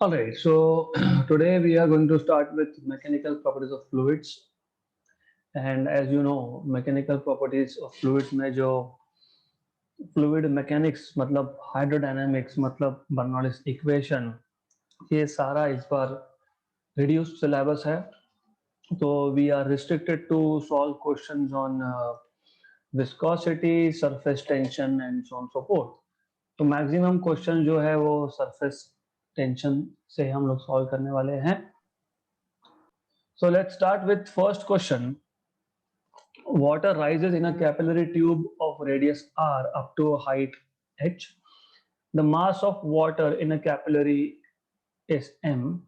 All right, so today we are going to start with mechanical properties of fluids. And as you know, mechanical properties of fluids में जो fluid mechanics मतलब hydrodynamics मतलब Bernoulli's equation ये सारा इस बार reduced syllabus है. तो we are restricted to solve questions on viscosity, surface tension and so on so forth. तो मैक्सिमम क्वेश्चन जो है वो सरफेस टेंशन से हम लोग सॉल्व करने वाले हैं. So let's start with first question. Water rises in a capillary tube of radius r up to a height h. The mass of water in a capillary is m.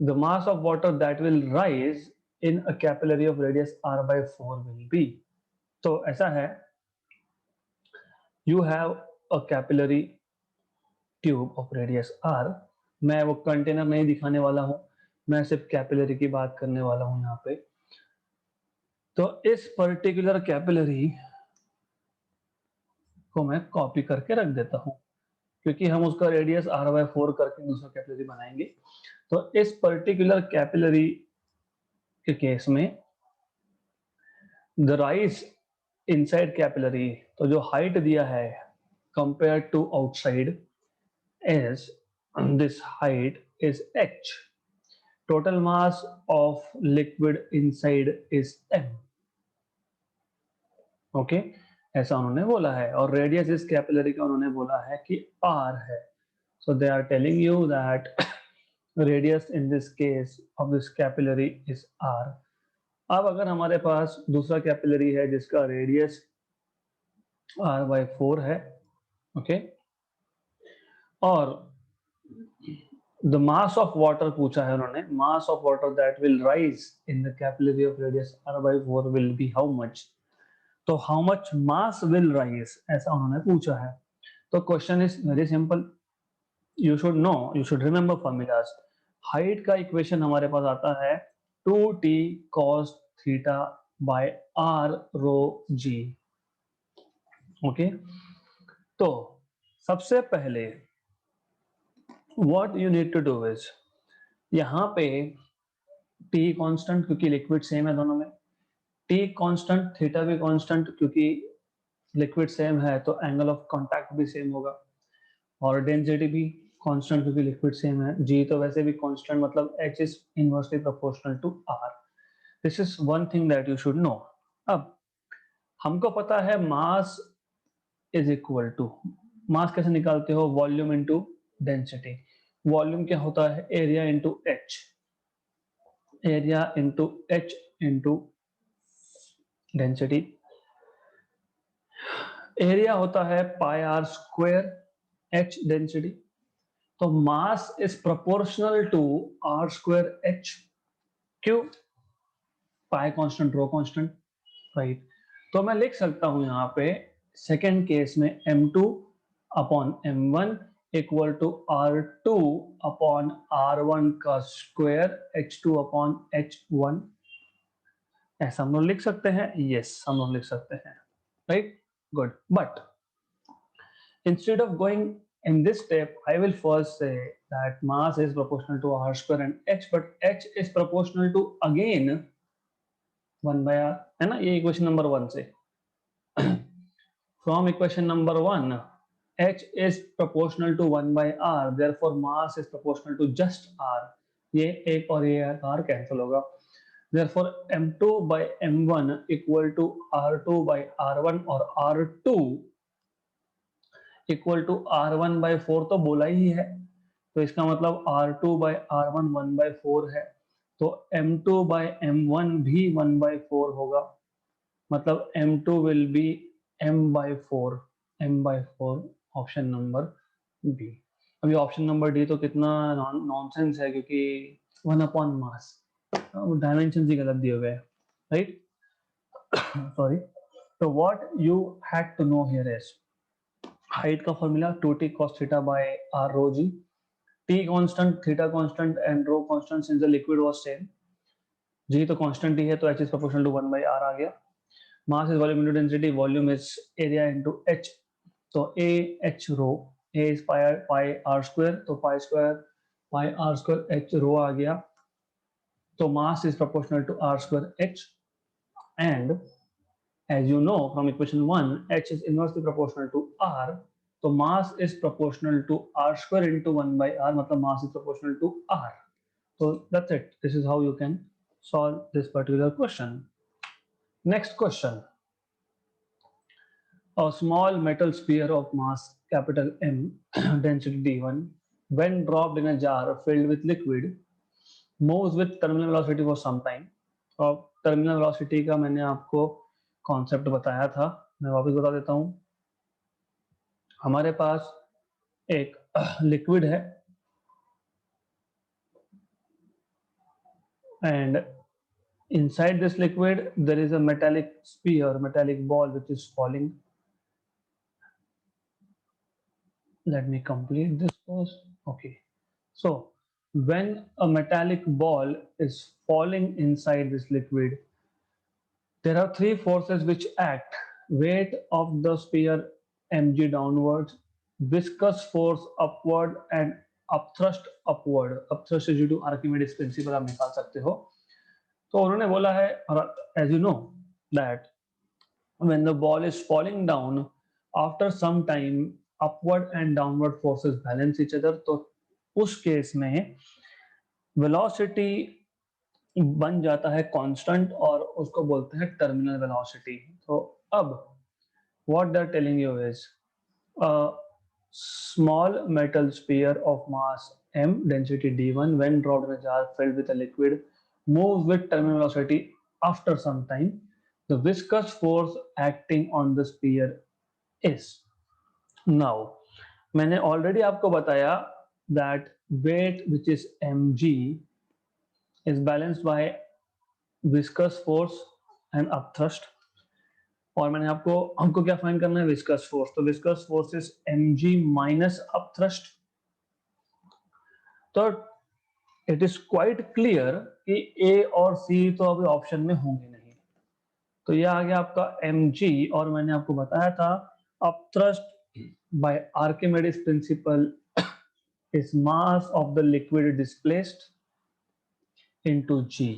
The mass of water that will rise in a capillary of radius r by 4 will be. तो ऐसा है, you have a capillary tube of radius r. मैं वो container नहीं दिखाने वाला हूं, मैं सिर्फ कैपिलरी की बात करने वाला हूं यहाँ पे. तो इस पर्टिकुलर कैपिलरी को मैं कॉपी करके रख देता हूं क्योंकि हम उसका रेडियस r बाय 4 करके दूसरा कैपिलरी बनाएंगे. तो इस पर्टिकुलर कैपिलरी के केस में द राइज इनसाइड कैपिलरी, तो जो हाइट दिया है compare to outside is this height is h. Total mass of liquid inside is m. Okay, ऐसा उन्होंने बोला है. और रेडियस इस कैपिलरी का उन्होंने बोला है कि r है. So they are telling you that radius in this case of this capillary is r. अब अगर हमारे पास दूसरा कैपिलरी है जिसका रेडियस r by 4 है, ओके, और the mass of water पूछा है उन्होंने, mass of water that will rise in the capillary of radius r by 4 will be how much. तो how much mass will rise ऐसा उन्होंने पूछा है. तो question is very simple. You should know, you should remember formulas. Height का equation हमारे पास आता है 2t cos theta by r rho g. Okay, तो सबसे पहले what you need to do is, यहाँ पे t कांस्टेंट क्योंकि लिक्विड सेम है दोनों में, t कांस्टेंट, थीटा भी कांस्टेंट क्योंकि लिक्विड सेम है तो एंगल ऑफ कांटेक्ट भी सेम होगा, और डेंसिटी भी कांस्टेंट क्योंकि लिक्विड सेम है. g तो वैसे भी कांस्टेंट मतलब h is inversely proportional to r. This is one thing that you should know. अब हमको पता है mass is equal to, mass कैसे निकालते हो, वॉल्यूम इनटू डेंसिटी. वॉल्यूम क्या होता है, area into h. Area into h into density. Area होता है pi r square, h density. तो mass is proportional to are square h. क्यों, pi constant, rho constant, right. तो मैं लिख सकता हूं यहाँ पे सेकेंड केस में m2 upon m1 equal to r2 upon r1 का स्क्वायर h2 अपॉन h1. ऐसा हम लोग लिख सकते हैं. यस, हम लोग लिख सकते हैं, right. Good. But instead of going in this step, I will first say that mass is proportional to r square and h, but h is proportional to again 1 by r, है ना, ये equation number 1 से. From equation number 1, h is proportional to 1 by r, therefore mass is proportional to just r. ये एक और ये r cancel होगा. Therefore m2 by m1 equal to r2 by r1 और r2 equal to r1 by 4 तो बोला ही है, तो इसका मतलब r2 by r1 1 by 4 है. तो m2 by m1 भी 1 by 4 होगा, मतलब m2 will be m by 4. m by 4 option number D. अभी ऑप्शन नंबर डी तो कितना नॉनसेंस है क्योंकि 1 अपॉन मास, डायमेंशन ही गलत दिए हुए हैं, राइट. सॉरी. तो what you had to know here is height का formula 2t cos theta by r rho g. t constant, theta constant and rho constant since the liquid was same. g तो constant ही है तो h is proportional to 1 by r आ गया. Mass is volume into density, volume is area into h. तो a h rho, a is pi r square, तो pi square by R square H, rho आ गया, तो mass is proportional to are square H, and as you know from equation 1, h is inversely proportional to r, so mass is proportional to r square into 1 by r, matlab mass is proportional to r. So that's it, this is how you can solve this particular question. Next question: a small metal sphere of mass capital M density d1 when dropped in a jar filled with liquid moves with terminal velocity for some time. और terminal velocity का मैंने आपको concept बताया था, मैं वापस बता देता हूं. हमारे पास एक लिक्विड है and inside this liquid there is a metallic sphere, metallic ball which is falling. Let me complete this first. Okay, so when a metallic ball is falling inside this liquid, there are three forces which act: weight of the sphere mg downwards, viscous force upward, and upthrust upward. Upthrust is due to Archimedes principle, आप निकाल सकते हो. तो उन्होंने बोला है, as you know that when the ball is falling down, after some time upward and downward forces balance each other, तो उस केस में वेलोसिटी बन जाता है कांस्टेंट और उसको बोलते हैं टर्मिनल वेलोसिटी. तो अब what they're telling you is a small metal sphere of mass m, density d1, when dropped in a jar filled with a liquid, moves with terminal velocity. After some time, the viscous force acting on the sphere is. Now, मैंने already आपको बताया that weight which is mg is balanced by viscous force and upthrust. और मैंने आपको हमको क्या find करना है, विस्कस फोर्स. तो viscous force is mg minus upthrust. तो इट इज क्वाइट क्लियर कि ए और सी तो अभी ऑप्शन में होंगे नहीं. तो ये आ गया आपका mg, और मैंने आपको बताया था upthrust by Archimedes principle is mass of the liquid displaced into g,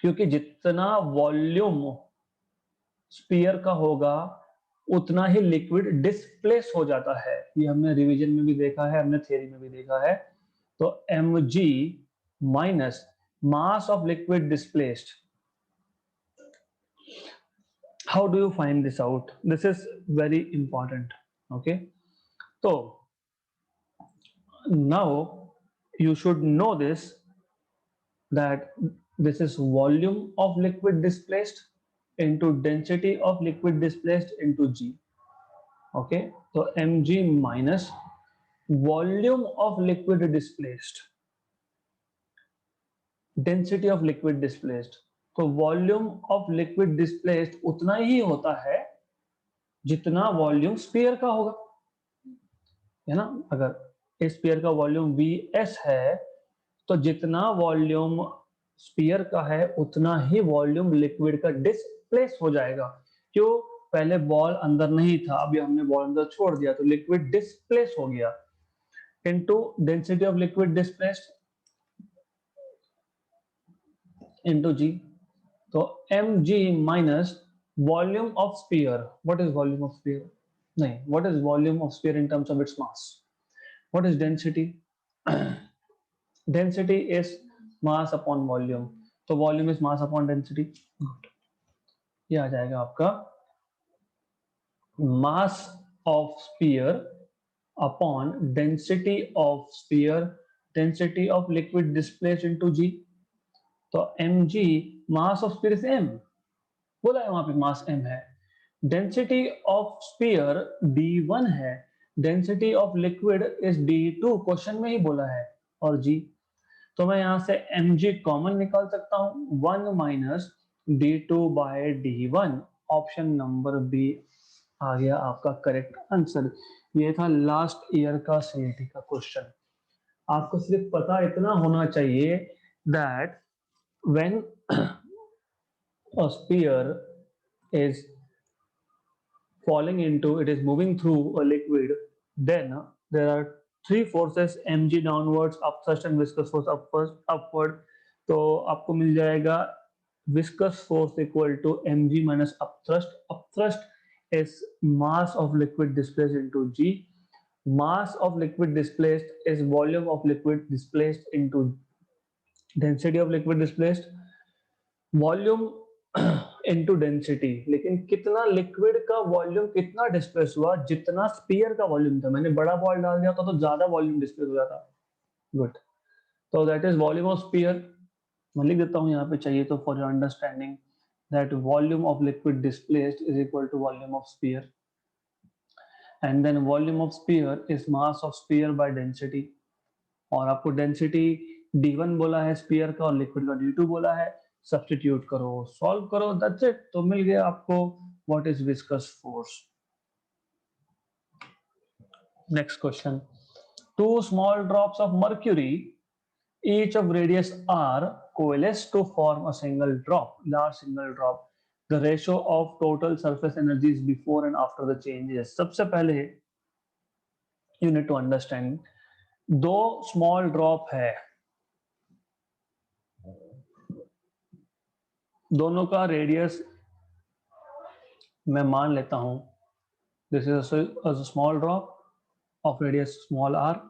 क्योंकि जितना वॉल्यूम स्पीयर का होगा उतना ही लिक्विड डिस्प्लेस हो जाता है. ये हमने रिवीजन में भी देखा है, हमने थ्योरी में भी देखा है. तो mg minus mass of liquid displaced. How do you find this out? This is very important. Okay, तो now you should know this, that this is volume of liquid displaced into density of liquid displaced into g. Okay, so mg minus volume of liquid displaced, density of liquid displaced. तो volume of liquid displaced उतना ही होता है जितना volume sphere का होगा, है ना. अगर इस स्फीयर का वॉल्यूम vs है, तो जितना वॉल्यूम स्फीयर का है उतना ही वॉल्यूम लिक्विड का डिस्प्लेस हो जाएगा. क्यों? पहले बॉल अंदर नहीं था, अभी हमने बॉल अंदर छोड़ दिया तो लिक्विड डिस्प्लेस हो गया. Into density of liquid displaced into G. तो mg minus volume of sphere. What is volume of sphere? नहीं, what is volume of sphere in terms of its mass? What is density? Density is mass upon volume. तो volume is mass upon density. Good, ये आ जाएगा आपका mass of sphere upon density of sphere, density of liquid displaced into G. तो mg mass of sphere is m, बोला है वहां पे मास m है. डेंसिटी ऑफ स्फीयर d1 है, density of liquid is d2, question में ही बोला है, और g. तो मैं यहां से mg कॉमन निकाल सकता हूं, 1 minus d2 by d1. Option number B आ गया आपका करेक्ट आंसर. ये था लास्ट ईयर का सीईटी का क्वेश्चन. आपको सिर्फ पता इतना होना चाहिए that when a sphere is falling into, it is moving through a liquid, then there are three forces mg downwards, upthrust and viscous force upward, तो आपको मिल जाएगा viscous force equal to mg minus upthrust. Upthrust is mass of liquid displaced into g. Mass of liquid displaced is volume of liquid displaced into density of liquid displaced. Volume into density, लेकिन कितना liquid का volume कितना displace हुआ, जितना spear का volume था। मैंने बड़ा बॉल डाल दिया तो ज्यादा वॉल्यूम डिस्प्लेस हो जाता। गुड, तो that is volume of sphere. मैं लिख देता हूं यहाँ पे चाहिए तो, for your understanding, that volume of liquid displaced is equal to volume of sphere, and then volume of sphere is mass of sphere by density. और आपको डेंसिटी d1 बोला है स्पीयर का और लिक्विड का d2 बोला है। सब्स्टिट्यूट करो, सॉल्व करो, दैट्स इट, तो मिल गया आपको what is viscous force. Next question, two small drops of mercury each of radius r coalesce to form a single drop, large single drop. The ratio of total surface energies before and after the changes. सबसे पहले you need to understand, दो small drop है, दोनों का radius मैं मान लेता हूं, this is a small drop of radius small r.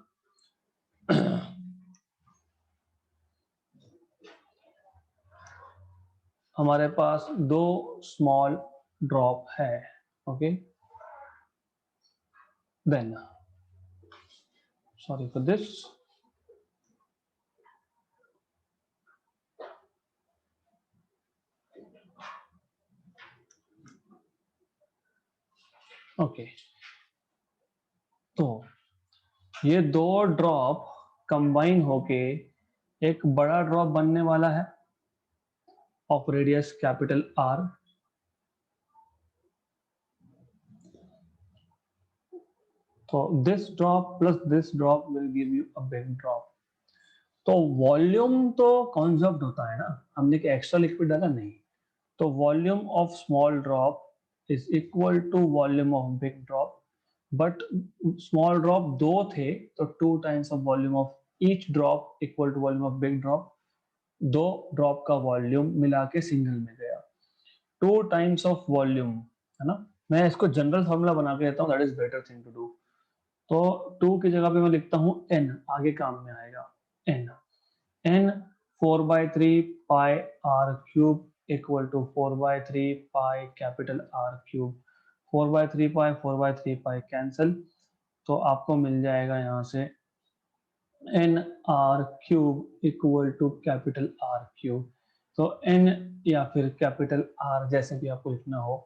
हमारे पास दो स्मॉल ड्रॉप है, okay, then sorry for this, okay, तो ये दो ड्रॉप कंबाइन होके एक बड़ा ड्रॉप बनने वाला है ऑफ रेडियस कैपिटल आर। तो this drop plus this drop will give you a big drop. तो वॉल्यूम तो कॉन्जर्व्ड होता है ना, हमने क्या एक्स्ट्रा लिक्विड डाला, नहीं। तो volume of small drop is equal to volume of big drop, but small drop दो थे तो two times of volume of each drop equal to volume of big drop. दो ड्रॉप का वॉल्यूम मिला के सिंगल में गया, टू टाइम्स ऑफ वॉल्यूम, है ना। मैं इसको जनरल फॉर्मूला बना के देता हूँ, that is better thing to do. तो टू की जगह पे मैं लिखता हूँ n, आगे काम में आएगा n, n 4/3 pi r cube equal to 4/3 pi capital R cube. 4/3 pi 4/3 pi cancel, तो आपको मिल जाएगा यहाँ से n r cube equal to capital R cube. तो n या फिर कैपिटल R जैसे भी आपको लिखना हो,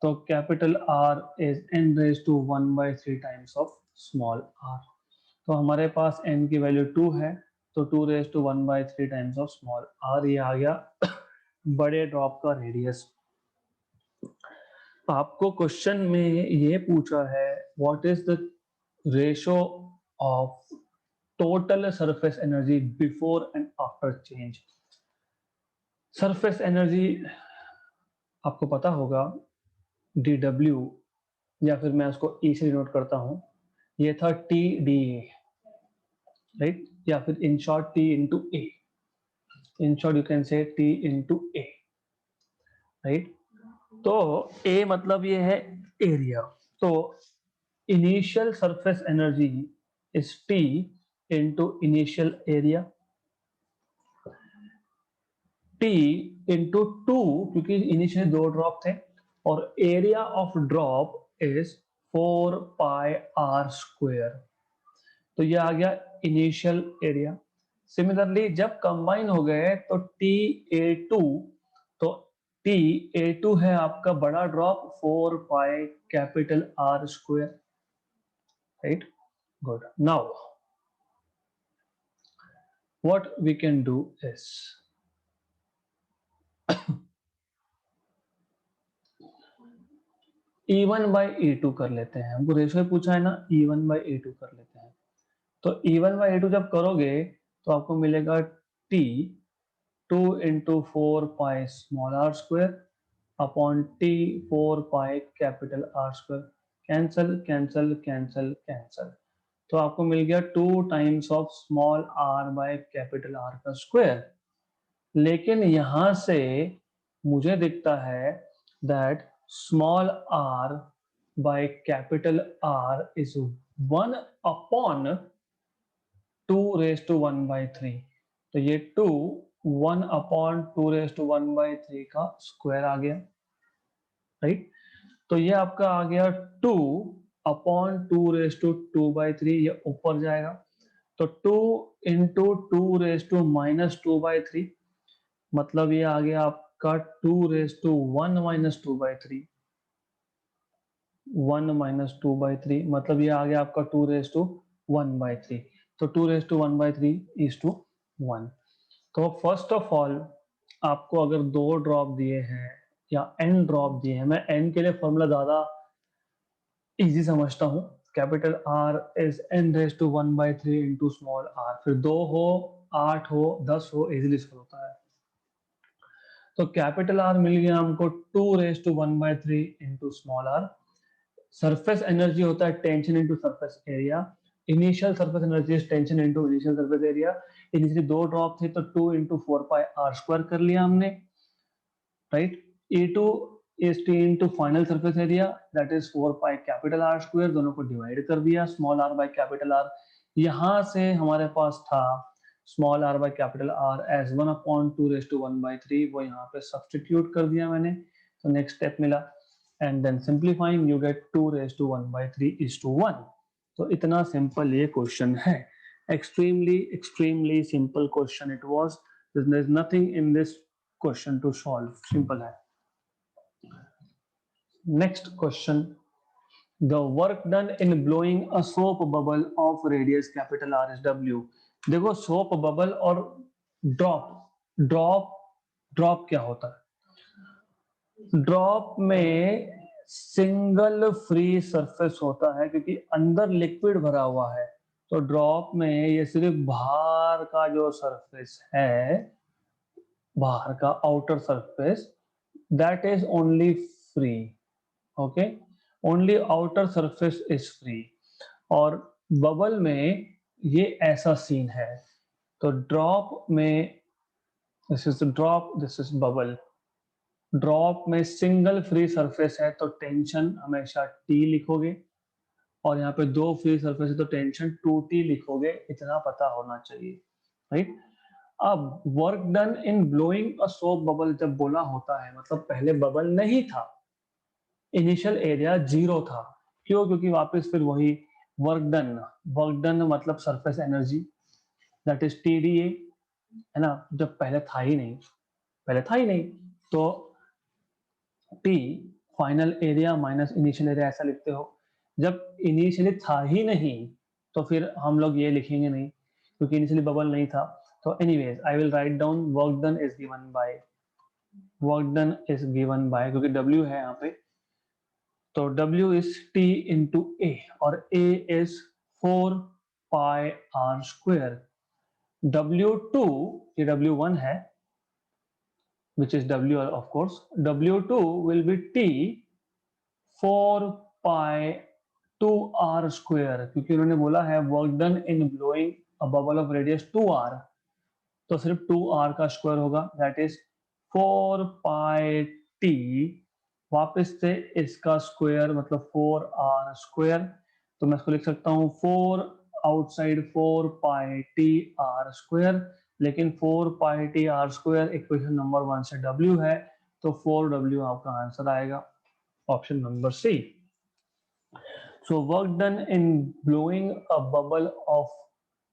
तो capital R is n raise to 1/3 times of small r। तो हमारे पास n की वैल्यू 2 है, तो 2 raise to 1/3 times of small r, ये आ गया बड़े ड्रॉप का रेडियस। आपको क्वेश्चन में ये पूछा है what is the ratio of total surface energy before and after change. Surface energy आपको पता होगा dw, या फिर मैं उसको e से नोट करता हूं, ये था TDA, राइट, या फिर in short T into A, in short you can say T into A, right. तो A मतलब ये है एरिया, तो initial surface energy is T into initial area, T into 2, क्योंकि इनिशियल दो ड्रॉप थे, और area of drop is 4 pi r square, तो ये आ गया इनिशियल एरिया। सिमिलरली जब कंबाइन हो गए तो TA2, तो TA2 है आपका बड़ा drop 4 pi capital R square, right. Good, now what we can do is E1 by E2 कर लेते हैं, हमको रेशियो पूछा है ना, E1 बाई E2 कर लेते हैं। तो E1 बाई E2 जब करोगे तो आपको मिलेगा T 2 into 4 pi small r square upon T 4 pi capital R square, cancel cancel cancel cancel, तो आपको मिल गया 2 times of small r by capital R का स्क्वायर। लेकिन यहां से मुझे दिखता है that small r by capital R is 1 upon 2 raise to 1 by 3। तो ये 2 1 अपॉन 2 रेज टू 1 बाई 3 का स्क्वायर आ गया, राइट। तो ये आपका आ गया 2 अपॉन 2 रेज टू 2 बाई 3, ये ऊपर जाएगा। तो 2 into 2 raise to minus 2 by 3, मतलब ये आ गया आपका 2 raise to 1 minus 2 by 3, 1 minus 2 by 3, मतलब ये आ गया आपका 2 रेज टू 1 बाई 3। तो 2 raise to 1 by 3 is to 1। तो फर्स्ट ऑफ ऑल आपको अगर 2 ड्रॉप दिए हैं या n ड्रॉप दिए हैं, मैं n के लिए फॉर्मूला ज्यादा इजी समझता हूँ। Capital R is n raise to 1 by 3 into small r, फिर 2 हो, 8 हो, 10 हो, इजीली सॉल्व होता है। तो कैपिटल R मिल गया हमको 2 raise to 1 by 3 into small r। Surface energy होता है tension into surface area. Initial surface energy is tension into initial surface area. Initially 2 drop थे तो 2 इंटू 4 पाई r स्क्वायर कर लिया हमने, right. E2 is T into final surface area, that is 4 pi capital R square, दोनों को divide कर दिया small r by capital R। यहां से हमारे पास था small r by capital R as 1 upon 2 raise to 1 by 3, वो यहाँ पे सब्स्टिट्यूट कर दिया मैंने। तो नेक्स्ट स्टेप मिला, and then simplifying you get 2 raise to 1 by 3 is to 1। तो इतना सिंपल ये क्वेश्चन है, extremely extremely simple question it was. There is nothing in this question to solve, simple है। Next question. The work done in blowing a soap bubble of radius capital R is W. देखो soap bubble और drop drop drop क्या होता है? Drop में single free surface होता है क्योंकि अंदर लिक्विड भरा हुआ है। तो ड्रॉप में ये सिर्फ बाहर का जो सरफेस है, बाहर का outer surface, that is only free. Okay, only outer surface is free. और बबल में ये ऐसा सीन है। तो ड्रॉप में this is drop, this is bubble. Drop में सिंगल फ्री सरफेस है तो टेंशन हमेशा T लिखोगे, और यहाँ पे 2 फ्री सरफेस है तो टेंशन 2T लिखोगे, इतना पता होना चाहिए, राइट। अब work done in blowing a soap bubble जब बोला होता है, मतलब पहले बबल नहीं था, इनिशियल एरिया 0 था। क्यों? क्योंकि वापस फिर वही वर्क डन, वर्क डन मतलब surface energy, that is TdA, है ना। जब पहले था ही नहीं, पहले था ही नहीं, तो T final area minus initial area ऐसा लिखते हो। जब इनिशियली था ही नहीं तो फिर हम लोग ये लिखेंगे नहीं, क्योंकि इनिशियली बबल नहीं था। तो anyways I will write down work done is given by, work done is given by, क्योंकि W है यहाँ पे, तो W is T into A, और A is 4 pi R square। W2 ये W1 है, which is W of course, W2 will be T 4 pi 2 R square, क्योंकि उन्होंने बोला है work done in blowing a bubble of radius 2R, तो सिर्फ 2R का स्क्वायर होगा, दैट इज 4 पाई T, वापस से इसका स्क्वायर मतलब 4R स्क्वायर। तो मैं इसको लिख सकता हूँ 4 आउटसाइड 4 पाई T R स्क्वायर, लेकिन 4 पाई T R square equation number 1 से W है, तो 4W आपका आंसर आएगा, option number C। So work done in blowing a bubble of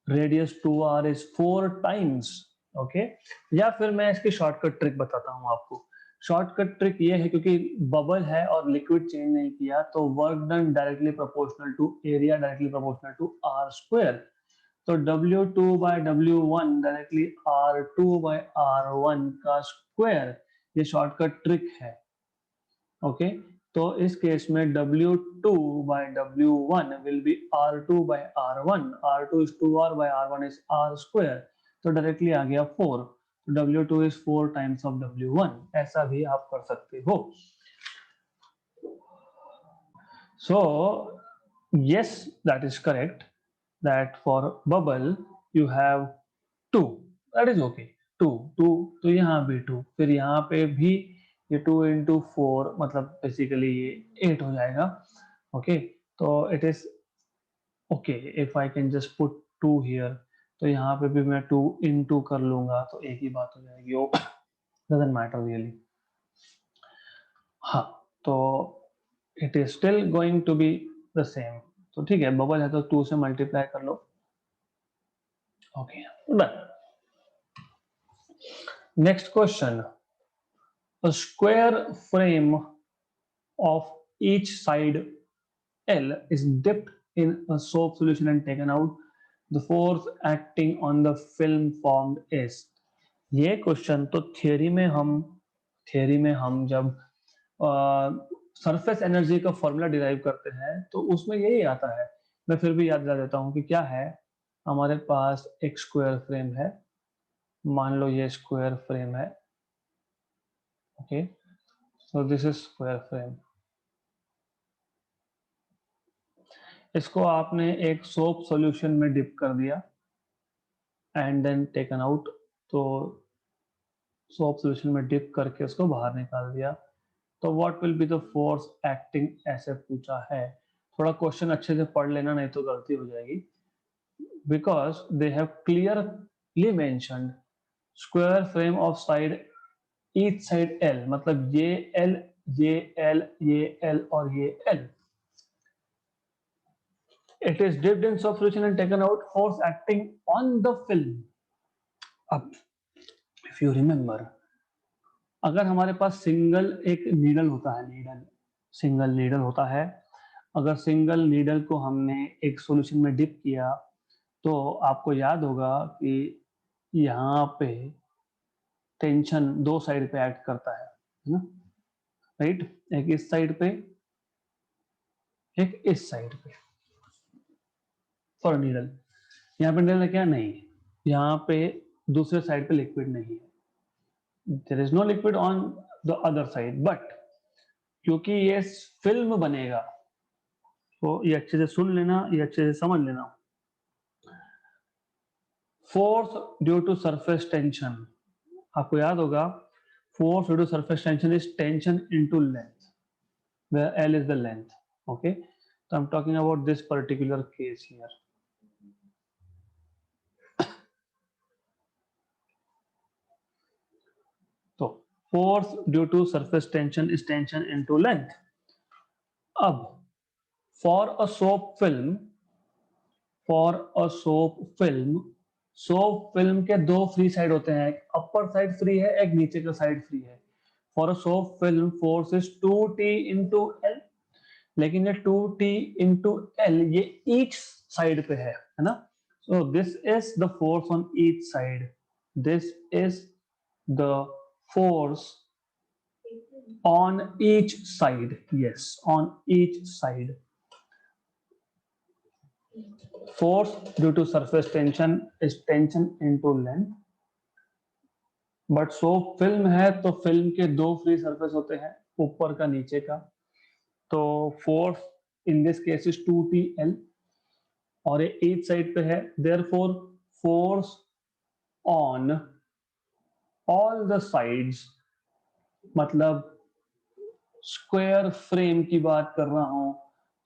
radius 2R is 4 times, okay? या फिर मैं इसकी शॉर्टकट ट्रिक बताता हूँ आपको। शॉर्टकट ट्रिक ये है, क्योंकि बबल है और लिक्विड चेंज नहीं किया, तो work done directly proportional to area directly proportional to R square. तो W2 by W1 directly R2 by R1 का स्क्वायर, ये शॉर्टकट ट्रिक है, ओके। तो इस केस में W2 by W1 will be R2 by R1, R2 is 2R by R1 is R square, तो directly आ गया 4, तो W2 is 4 times of W1, ऐसा भी आप कर सकते हो। So yes, that is correct, that for bubble you have 2, that is okay, 2 2, तो यहाँ भी 2, फिर यहाँ पे भी ये 2 into 4 मतलब बेसिकली ये 8 हो जाएगा. ओके, तो it is okay if I can just put 2 here, तो यहाँ पे भी मैं 2 into कर लूंगा तो एक ही बात हो जाएगी. Oh doesn't matter really. हाँ, तो it is still going to be the same. तो ठीक है, बबल है तो 2 से मल्टीप्लाई कर लो. Okay, done. Next question. A square frame of each side L is dipped in a soap solution and taken out. The force acting on the film formed is. ये question तो theory में हम जब surface energy का formula derive करते हैं तो उसमें यही आता है. मैं फिर भी याद दिला देता हूँ कि क्या है. हमारे पास एक स्क्वायर फ्रेम है, मान लो ये स्क्वायर फ्रेम है. Okay, so this is square frame. इसको आपने एक सोप सॉल्यूशन में डिप कर दिया एंड देन टेकन आउट. तो सोप सॉल्यूशन में डिप करके उसको बाहर निकाल दिया. तो what will be the force acting, ऐसे पूछा है. थोड़ा क्वेश्चन अच्छे से पढ़ लेना, नहीं तो गलती हो जाएगी. Because they have clearly mentioned square frame of side each side L, मतलब ये L, ये L, ये L और ये L. It is dipped in soap solution and taken out. Force acting on the film. अब if you remember, अगर हमारे पास single एक नीडल होता है, सिंगल नीडल होता है, अगर सिंगल नीडल को हमने एक सॉल्यूशन में डिप किया तो आपको याद होगा कि यहाँ पे टेंशन दो साइड पे एक्ट करता है ना, राइट. एक इस साइड पे, एक इस साइड पे फॉर नीडल. यहाँ पे नीडल क्या नहीं है, यहाँ पे दूसरे साइड पे लिक्विड नहीं है. There is no liquid on the other side, but क्योंकि ये फिल्म बनेगा, तो ये अच्छे से सुन लेना, ये अच्छे से समझ लेना. Force due to surface tension, आपको याद होगा force due to surface tension is tension into length, where L is the length. Okay, so I'm talking about this particular case here. So force due to surface tension is tension into length. अब for a soap film, soap film के दो free side होते हैं, एक upper side free है, एक नीचे का साइड फ्री है. For a soap film force is 2T into L, लेकिन ये 2T इंटू L ये ईच साइड पे है ना. So this is the force on each side. This is the force on each side. Yes, on each side. Force due to surface tension is tension into length. But soap film है तो film के दो free surface होते हैं, ऊपर का नीचे का. तो force in this case is 2TL और ये ईच साइड पे है. Therefore force on all the sides, मतलब स्क्वायर फ्रेम की बात कर रहा हूं,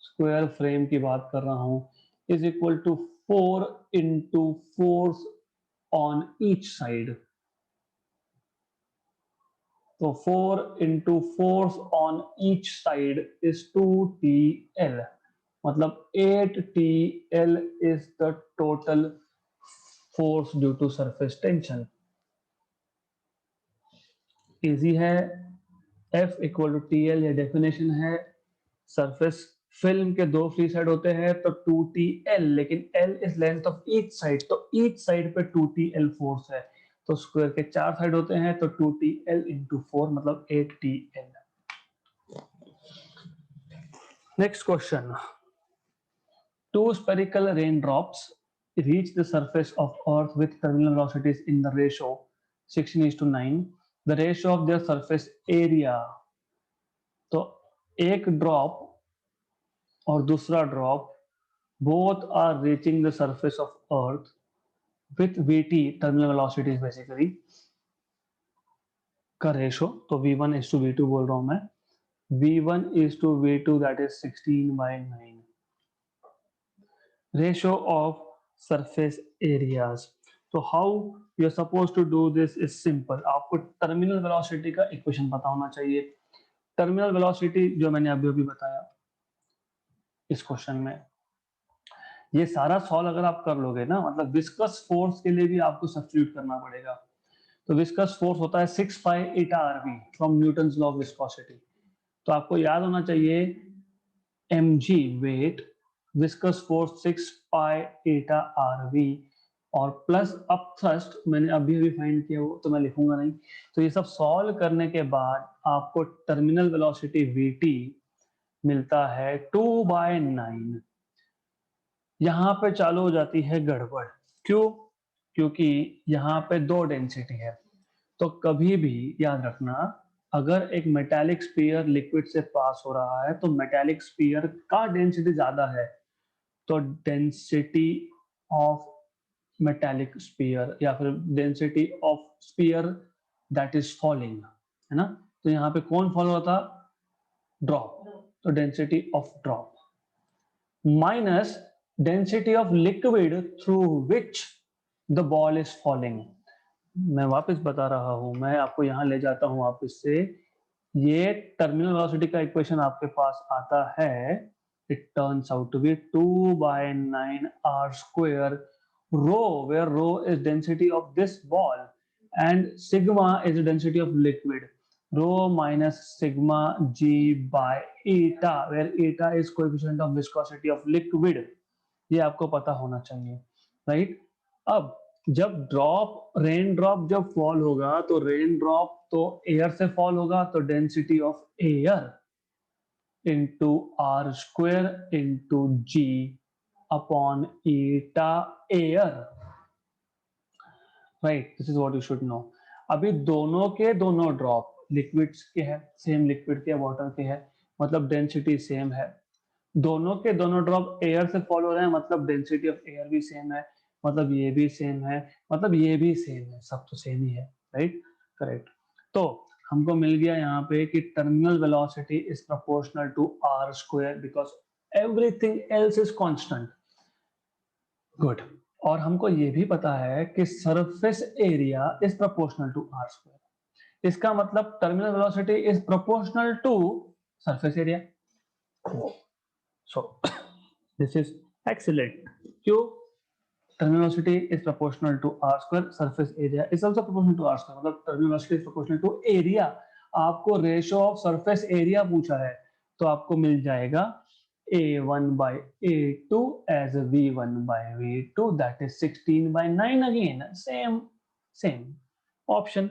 स्क्वायर फ्रेम की बात कर रहा हूं, is equal to 4 into force on each side. तो 4 into force on each side is 2TL, मतलब 8TL is the total force due to surface tension. Easy है. F इक्वल टू TL, ये definition है. सरफेस फिल्म के दो free side होते हैं तो 2TL, लेकिन L is length of each side, तो ईच साइड पे 2TL फोर्स है. तो स्क्वायर के चार साइड होते हैं तो 2TL इंटू 4 मतलब 8TL. Next question. Two spherical raindrops reach the surface of Earth with terminal velocities in the ratio 16:9. The ratio of their surface area. तो एक ड्रॉप और दूसरा drop both are reaching the surface of earth with vt, terminal velocity is basically का ratio, तो v1:v2 बोल रहा हूं मैं, v1:v2 that is 16/9 ratio of surface areas. तो how you are supposed to do this is simple. आपको terminal velocity का equation पता होना चाहिए. टर्मिनल वेलोसिटी जो मैंने अभी अभी बताया इस क्वेश्चन में, ये सारा सॉल्व अगर आप कर लोगे ना, मतलब विस्कस फोर्स के लिए भी आपको सब्स्टिट्यूट करना पड़ेगा. तो विस्कस फोर्स होता है 6π/8rv from Newton's law of viscosity. तो आपको याद होना चाहिए mg wait, viscous force 6π/8rv और प्लस अप थ्रस्ट मैंने अभी अभी फाइंड किया, वो तो मैं लिखूंगा नहीं. तो ये सब सॉल्व करने के बाद आपको टर्मिनल वेलोसिटी vt मिलता है 2/9. यहां पे चालू हो जाती है गड़बड़. क्यों? क्योंकि यहाँ पे दो डेंसिटी है. तो कभी भी याद रखना, अगर एक मेटालिक स्फीयर लिक्विड से पास हो रहा है तो मेटालिक स्फीयर का डेंसिटी ज्यादा है, तो डेंसिटी ऑफ मेटालिक स्फीयर या फिर density of sphere that is falling, है ना. तो यहाँ पे कौन फॉलो होता? ड्रॉप. तो density of drop minus density of liquid through which the ball is falling. मैं वापस बता रहा हूं, मैं आपको यहां ले जाता हूं वापस से. ये टर्मिनल वेलोसिटी का इक्वेशन आपके पास आता है, it turns out to be 2/9r², rho, where rho is density of this ball and sigma is the density of liquid. Rho minus sigma g by eta, where eta is coefficient of viscosity of liquid. ये आपको पता होना चाहिए, right. अब जब rain drop जब fall होगा तो रेन ड्रॉप तो एयर से फॉल होगा, तो density of air into r² into g upon eta air, right. This is what you should no. अभी दोनों के दोनों ड्रॉप लिक्विड्स के हैं, सेम लिक्विड के वाटर के हैं, मतलब डेंसिटी सेम है. दोनों के दोनों ड्रॉप एयर से फॉल हो रहे हैं, मतलब डेंसिटी ऑफ एयर भी सेम है, मतलब ये भी सेम है, मतलब ये भी सेम है, सब तो सेम ही है, राइट. करेक्ट. तो हमको मिल गया यहाँ पे कि terminal velocity is proportional to r² because everything else is constant. Good. और हमको ये भी पता है कि surface area is proportional to r². इसका मतलब terminal velocity is proportional to surface area. So this is excellent. क्यों? Terminal velocity is proportional to r², surface area is also proportional to r², मतलब terminal velocity is proportional to area. आपको ratio of surface area पूछा है, तो आपको मिल जाएगा a1/a2 as v1/v2 that is 16/9 again. Same. Option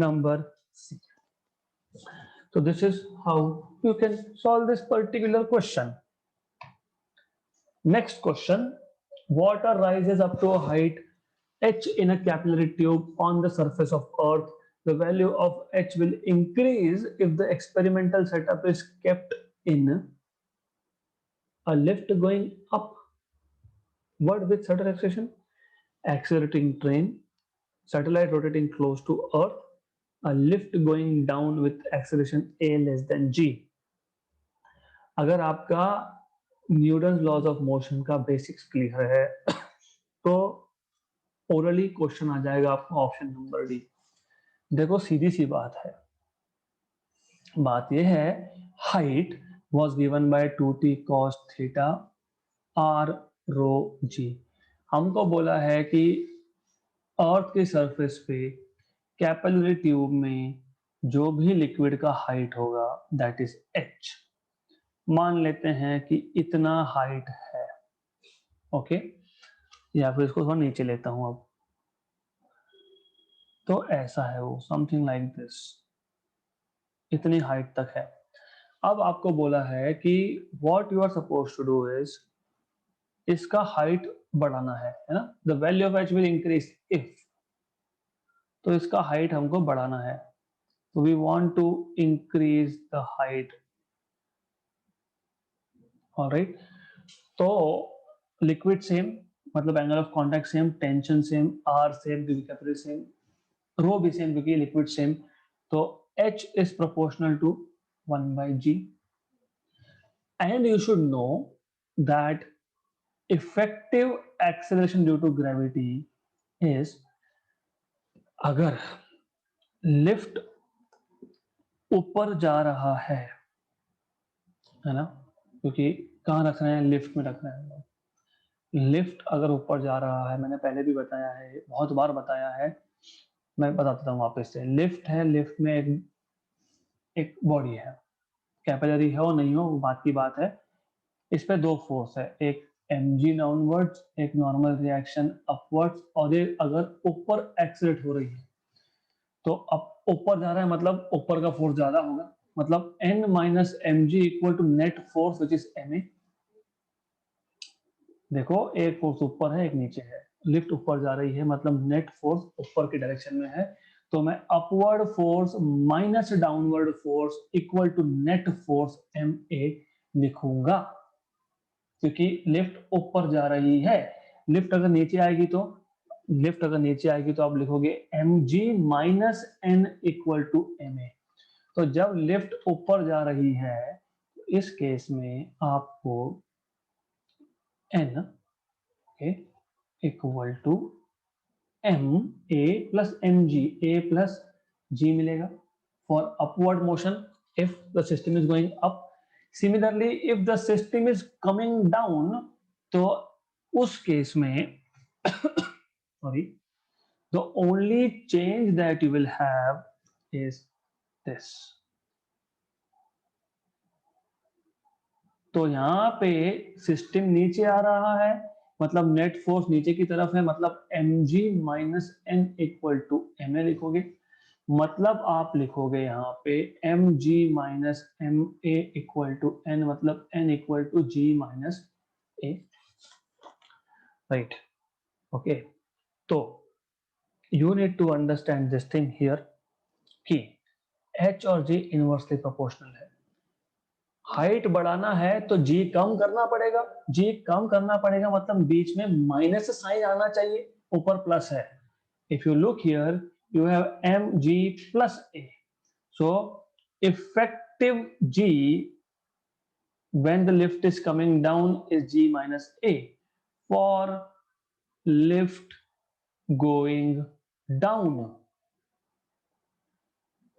number C. So this is how you can solve this particular question. Next question. Water rises up to a height h in a capillary tube on the surface of earth. The value of h will increase if the experimental setup is kept in a lift going up. What with certain acceleration? Accelerating train, satellite rotating close to earth, a lift going down with acceleration a less than g. अगर आपका Newton laws of motion का basics clear है तो orally question आ जाएगा आपको option number D. देखो सीधी सी बात है, बात यह है height was given by 2t cos theta r rho g. हमको बोला है कि अर्थ के सरफेस पे कैपिलरी ट्यूब में जो भी लिक्विड का हाइट होगा दैट इज h. मान लेते हैं कि इतना हाइट है, ओके. या फिर इसको थोड़ा नीचे लेता हूं अब, तो ऐसा है वो, समथिंग लाइक दिस, इतनी हाइट तक है. अब आपको बोला है कि what you are suppose to do is इसका हाइट बढ़ाना है ना. The value of h will increase if, तो इसका हाइट हमको बढ़ाना है. तो we want to increase the height, alright. तो लिक्विड सेम, मतलब angle of contact same, tension same, r same क्योंकि कैपिलरी सेम, रो भी सेम क्योंकि लिक्विड सेम, तो H is proportional to 1 by G. And you should know that effective acceleration due to gravity is, अगर lift ऊपर जा रहा है ना, क्योंकि कहाँ रख रहे हैं, लिफ्ट में रख रहे हैं, लिफ्ट अगर ऊपर जा रहा है, मैंने पहले भी बताया है, बहुत बार बताया है, मैं बता देता हूँ वापस से। लिफ्ट है, लिफ्ट में एक बॉडी है, कैपिलरी है और नहीं हो वो बात की बात है। इस पे दो फोर्स है, एक mg डाउनवर्ड्स, एक नॉर्मल रिएक्शन अपवर्ड्स, और ये अगर ऊपर एक्सीलरेट हो रही है तो अब ऊपर जा रहा है मतलब ऊपर का फोर्स ज्यादा होगा, मतलब n minus m g equal to net force which is ma। देखो एक फोर्स ऊपर है एक नीचे है, लिफ्ट ऊपर जा रही है मतलब नेट फोर्स ऊपर की डायरेक्शन में है, तो मैं upward force minus downward force equal to net force ma लिखूंगा, क्योंकि लिफ्ट ऊपर जा रही है। लिफ्ट अगर नीचे आएगी तो आप लिखोगे mg minus n equal to ma। तो जब लिफ्ट ऊपर जा रही है इस केस में आपको n equal to m a plus M G, a plus g मिलेगा for upward motion if the system is going up. Similarly if the system is coming down, तो उस केस में sorry, the only change that you will have is this. तो यहां पे system नीचे आ रहा है मतलब नेट फोर्स नीचे की तरफ है, मतलब mg minus N equal to ma लिखोगे, मतलब आप लिखोगे यहाँ पे mg minus ma equal to n, मतलब n equal to g minus a, right. Okay, तो you need to understand this thing here कि h और g इनवर्सली प्रोपोर्शनल है। हाइट बढ़ाना है तो जी कम करना पड़ेगा, जी कम करना पड़ेगा मतलब बीच में माइनस साइन आना चाहिए, ऊपर प्लस है। If you look here you have M G plus A, so effective G when the lift is coming down is g minus a, for lift going down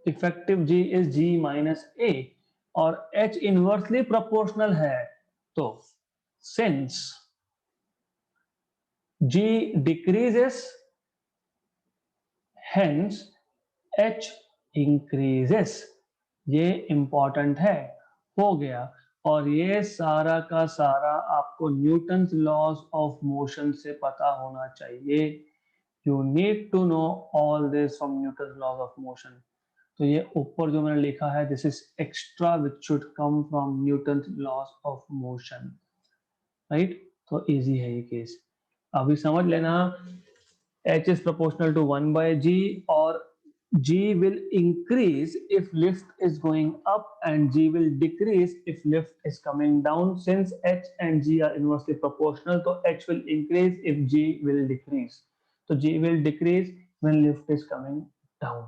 effective G is g minus a और h inversely proportional है, तो since g decreases hence h increases, ये important है, हो गया। और ये सारा का सारा आपको न्यूटन्स लॉज ऑफ मोशन से पता होना चाहिए। You need to know all this from Newton's laws of motion. तो ये ऊपर जो मैंने लिखा है this is extra which should come from Newton's laws of motion, right. तो इजी है ये केस, अभी समझ लेना। h is proportional to 1 by g, or g will increase if lift is going up and g will decrease if lift is coming down. Since h and g are inversely proportional, so h will increase if g will decrease, so g will decrease when lift is coming down.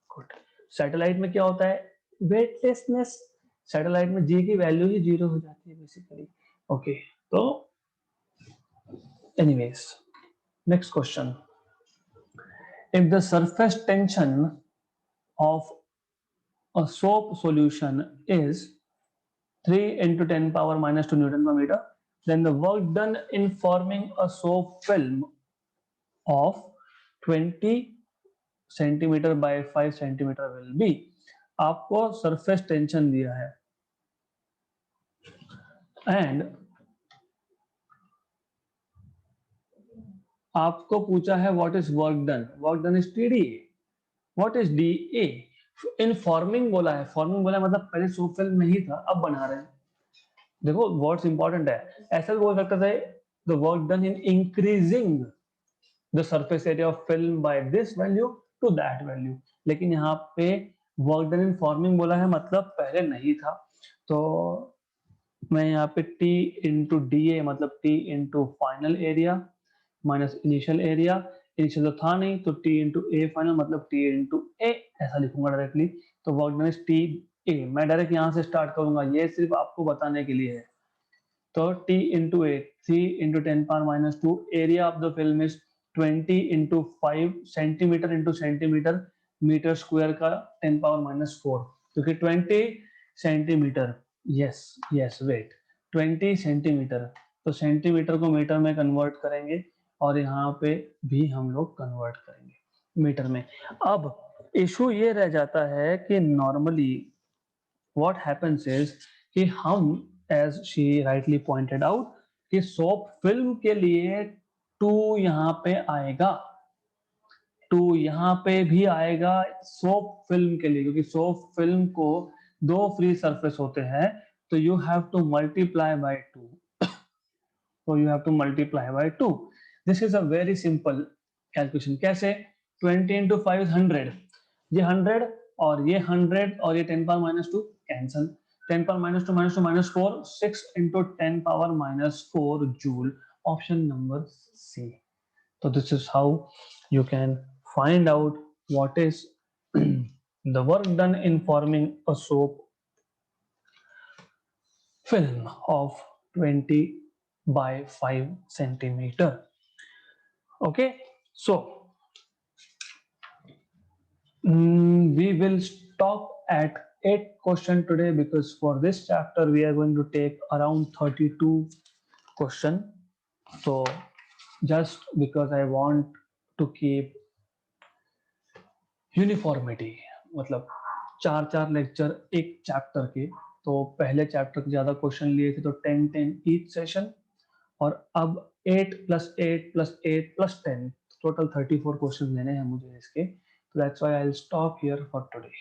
Good. Satellite में क्या होता है, weightlessness, satellite में जी की value ही zero हो जाती है basically. Okay, तो anyways next question, if the surface tension of a soap solution is 3 into 10 power minus 2 Newton per meter, then the work done in forming a soap film of 20 centimetre bye 5 centimetre will be. आपको surface tension दिया है and आपको पूछा है what is work done, work done is TD, what is D A. In forming बोला है, forming बोला है मतलब पहले सोप फिल्म नहीं था अब बना रहे हैं। देखो वर्ड्स इंपॉर्टेंट है, ऐसा भी बोल सकते थे the work done in increasing the surface area of film by this value to that value, लेकिन यहाँ पे वर्क डन इन फॉर्मिंग बोला है मतलब पहले नहीं था। तो मैं यहाँ पे T इंटू DA मतलब T into final area minus initial area, initial तो था नहीं तो T इंटू ए फाइनल मतलब T इंटू ए ऐसा लिखूंगा डायरेक्टली। तो work done is T A. मैं डायरेक्ट यहाँ से स्टार्ट करूंगा, ये सिर्फ आपको बताने के लिए है। तो T into A 3 into 10⁻², area of the film is 20 into 5 centimetre into centimetre, metre square का 10⁻⁴, क्योंकि 20 centimetre, yes yes wait 20 centimetre, तो सेंटीमीटर को मीटर में कन्वर्ट करेंगे और यहाँ पे भी हम लोग कन्वर्ट करेंगे मीटर में। अब इशू ये रह जाता है कि नॉर्मली व्हाट हैपेंस इज कि हम, as she rightly pointed out, कि सोप फिल्म के लिए 2 यहाँ पे आएगा, 2 यहाँ पे भी आएगा सोप फिल्म के लिए, क्योंकि सोप फिल्म को 2 फ्री सरफेस होते हैं, तो you have to multiply by 2, so you have to multiply by 2. This is a very simple calculation. कैसे? 20 into 5 is 100, ये 100 और ये 100 और ये 10⁻⁻² cancel, 10⁻² -2 -4, 6 into 10⁻⁻4 joule, option number C. So this is how you can find out what is the work done in forming a soap film of 20 by 5 centimeter. Okay, so we will stop at 8 question today, because for this chapter we are going to take around 32 question. So just because I want to keep uniformity, मतलब 4 lecture एक chapter के, तो पहले chapter के ज्यादा question लिए थे तो 10 ईच सेशन, और अब 8 + 8 + 8 + 10 टोटल 34 क्वेश्चन लेने हैं मुझे इसके। So that's why I'll stop here for today.